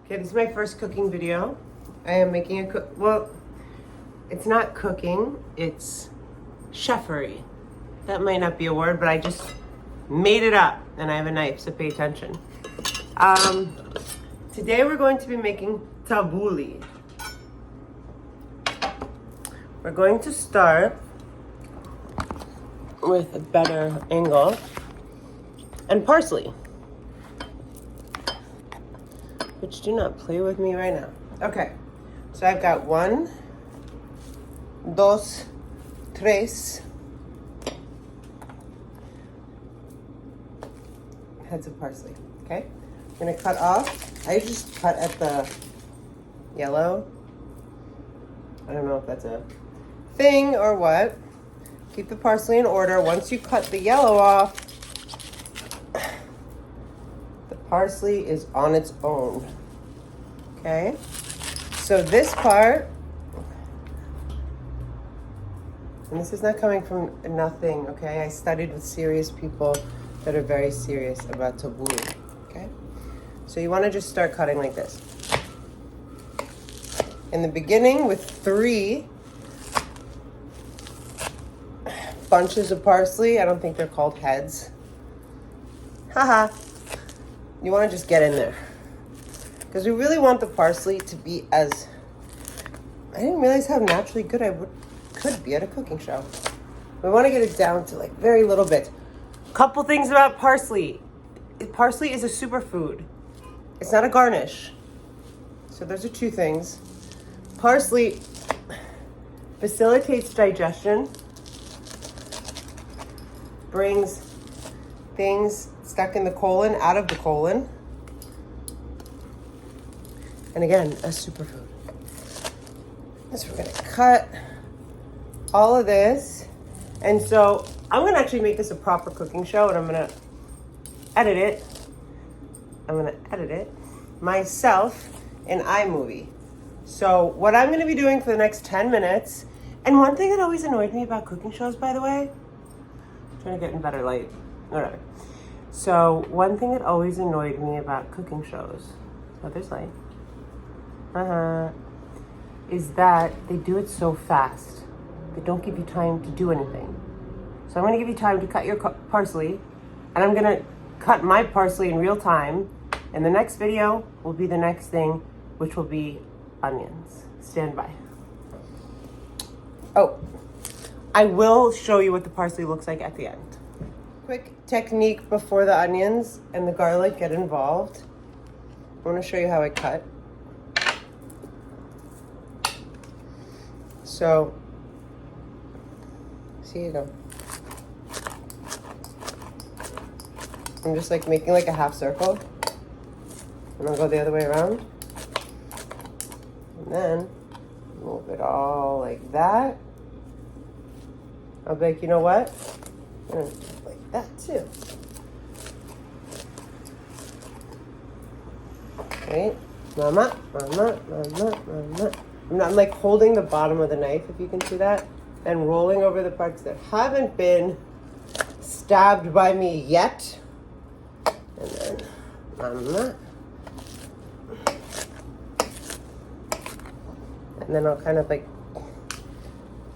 Okay, this is my first cooking video. I am making a well, it's not cooking, it's CHEFFERY. That might not be a word, but I just made it up and I have a knife, so pay attention. Today we're going to be making tabbouleh. We're going to start with a better angle and parsley. Which do not play with me right now. Okay, so I've got 1, 2, 3 heads of parsley. Okay, I'm gonna cut off. I just cut at the yellow. I don't know if that's a thing or what. Keep the parsley in order. Once you cut the yellow off, parsley is on its own. Okay, so this part, and this is not coming from nothing, okay? I studied with serious people that are very serious about tabbouleh, okay? So you want to just start cutting like this. In the beginning with 3 bunches of parsley. I don't think they're called heads. Haha. You want to just get in there because we really want the parsley to be as, I didn't realize how naturally good could be at a cooking show. We want to get it down to like very little bits. Couple things about parsley. Parsley is a superfood. It's not a garnish. So those are 2 things. Parsley facilitates digestion, brings things stuck in the colon out of the colon, and again, a superfood. So we're gonna cut all of this, and so I'm gonna actually make this a proper cooking show, and I'm gonna edit it. Myself in iMovie. So what I'm gonna be doing for the next 10 minutes, and one thing that always annoyed me about cooking shows, by the way, I'm trying to get in better light, whatever. So one thing that always annoyed me about cooking shows, oh, there's light, is that they do it so fast. They don't give you time to do anything. So I'm gonna give you time to cut your parsley, and I'm gonna cut my parsley in real time, and the next video will be the next thing, which will be onions. Stand by. Oh, I will show you what the parsley looks like at the end. Quick technique before the onions and the garlic get involved. I want to show you how I cut. So, see you go. I'm just like making like a half circle. And I'll go the other way around. And then move it all like that. I'll be like, you know what? I'm gonna do it like that too. Right? Mama. I'm like holding the bottom of the knife, if you can see that, and rolling over the parts that haven't been stabbed by me yet. And then mama. And then I'll kind of like,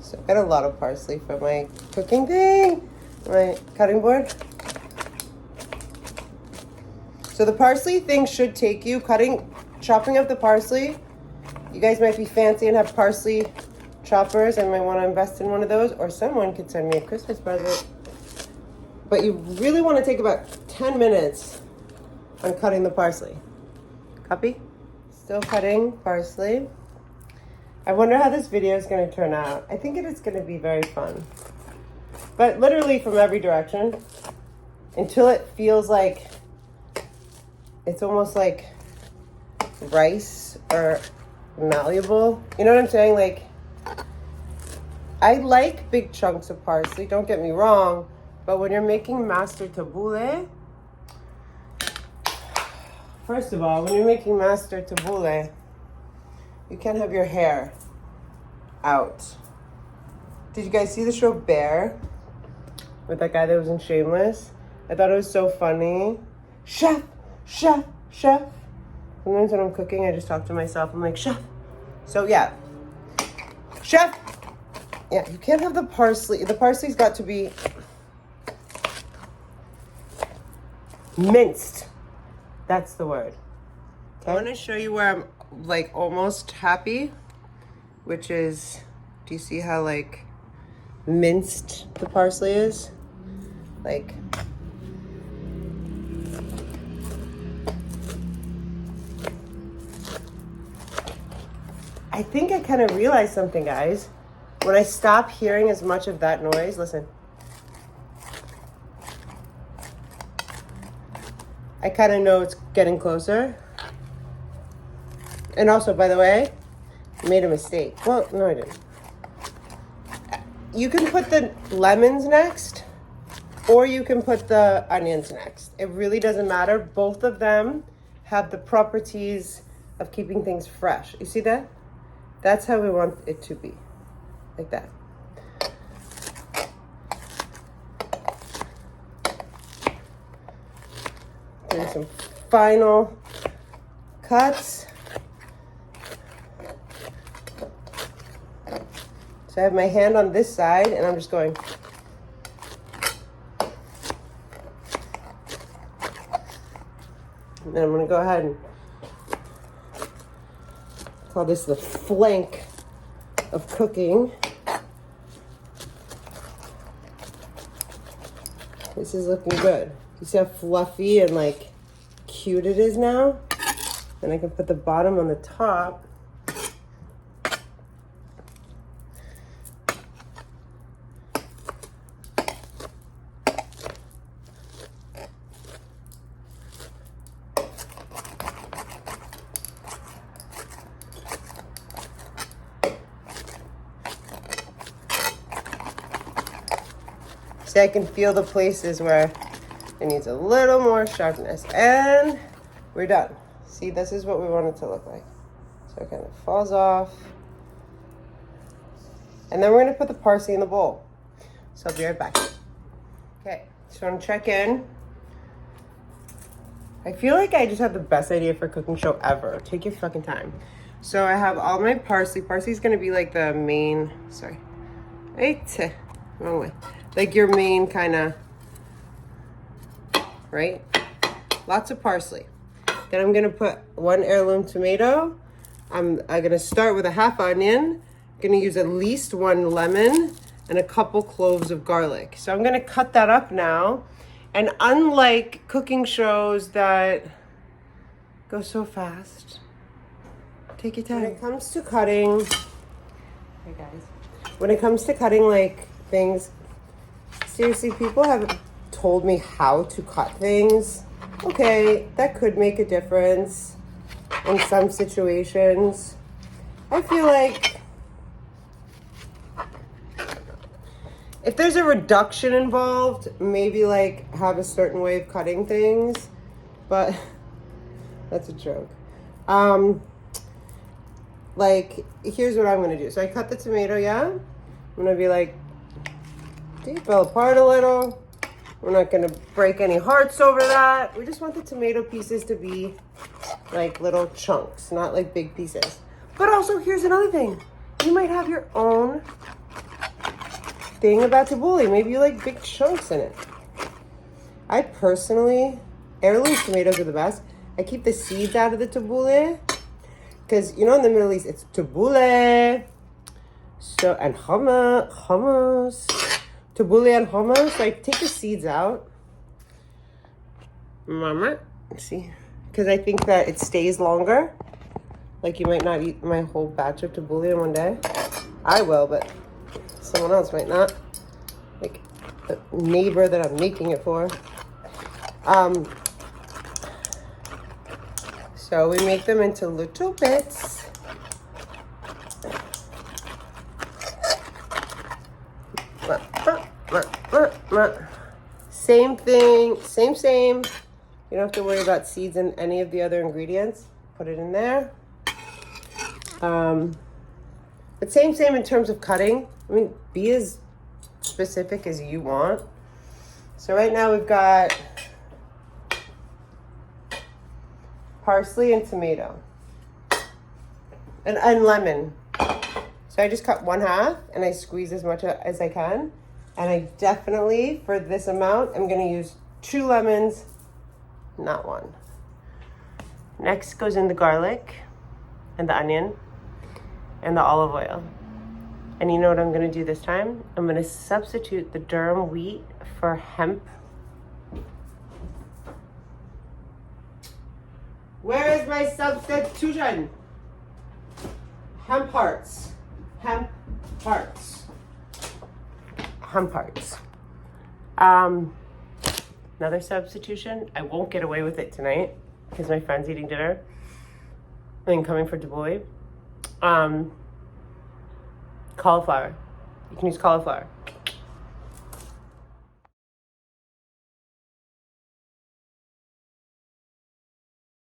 so I've got a lot of parsley for my cooking thing. My cutting board. So the parsley thing should take you, chopping up the parsley. You guys might be fancy and have parsley choppers and might want to invest in one of those, or someone could send me a Christmas present. But you really want to take about 10 minutes on cutting the parsley. Copy? Still cutting parsley. I wonder how this video is going to turn out. I think it is going to be very fun. But literally from every direction until it feels like it's almost like rice or malleable. You know what I'm saying? Like, I like big chunks of parsley, don't get me wrong, but when you're making master tabbouleh, first of all, when you're making master tabbouleh, you can't have your hair out. Did you guys see the show Bear? With that guy that was in Shameless? I thought it was so funny. Chef. Sometimes when I'm cooking, I just talk to myself. I'm like, chef. So yeah, chef. Yeah, you can't have the parsley. The parsley's got to be minced. That's the word. Okay. I want to show you where I'm like almost happy, which is, do you see how like minced the parsley is? Like, I think I kind of realized something, guys. When I stop hearing as much of that noise, listen. I kind of know it's getting closer. And also, by the way, I made a mistake. Well, no, I didn't. You can put the lemons next, or you can put the onions next. It really doesn't matter. Both of them have the properties of keeping things fresh. You see that? That's how we want it to be. Like that. Doing some final cuts. So I have my hand on this side and I'm just going. And then I'm going to go ahead and call this the flank of cooking. This is looking good. You see how fluffy and like cute it is now? Then I can put the bottom on the top. See, I can feel the places where it needs a little more sharpness. And we're done. See, this is what we want it to look like. So it kind of falls off. And then we're going to put the parsley in the bowl. So I'll be right back. Okay, so I'm going to check in. I feel like I just have the best idea for a cooking show ever. Take your fucking time. So I have all my parsley. Parsley's going to be like the main, sorry. Right, wrong way. Like your main kind of, right? Lots of parsley. Then I'm gonna put 1 heirloom tomato. I'm gonna start with a half onion. I'm gonna use at least 1 lemon and a couple cloves of garlic. So I'm gonna cut that up now. And unlike cooking shows that go so fast, take your time. When it comes to cutting, hey guys, when it comes to cutting like things, seriously, people haven't told me how to cut things. Okay, that could make a difference in some situations. I feel like if there's a reduction involved, maybe like have a certain way of cutting things, but that's a joke. Like, here's what I'm gonna do. So I cut the tomato, yeah? I'm gonna be like, it fell apart a little. We're not gonna break any hearts over that. We just want the tomato pieces to be like little chunks, not like big pieces. But also, here's another thing. You might have your own thing about tabbouleh. Maybe you like big chunks in it. I personally, heirloom tomatoes are the best. I keep the seeds out of the tabbouleh because, you know, in the Middle East, it's tabbouleh. So, and hummus. Tabbouleh and hummus, so I take the seeds out. Mama, see, because I think that it stays longer. Like, you might not eat my whole batch of tabbouleh in one day. I will, but someone else might not. Like the neighbor that I'm making it for. So we make them into little bits. Same thing, same. You don't have to worry about seeds and any of the other ingredients. Put it in there. But same in terms of cutting. I mean, be as specific as you want. So right now we've got parsley and tomato. And lemon. So I just cut 1/2 and I squeeze as much as I can. And I definitely, for this amount, I'm gonna use 2 lemons, not 1. Next goes in the garlic and the onion and the olive oil. And you know what I'm gonna do this time? I'm gonna substitute the durum wheat for hemp. Where is my substitution? Hemp hearts. Hemp hearts. Hemp hearts. Another substitution. I won't get away with it tonight because my friend's eating dinner. And coming for Dubois. Cauliflower. You can use cauliflower.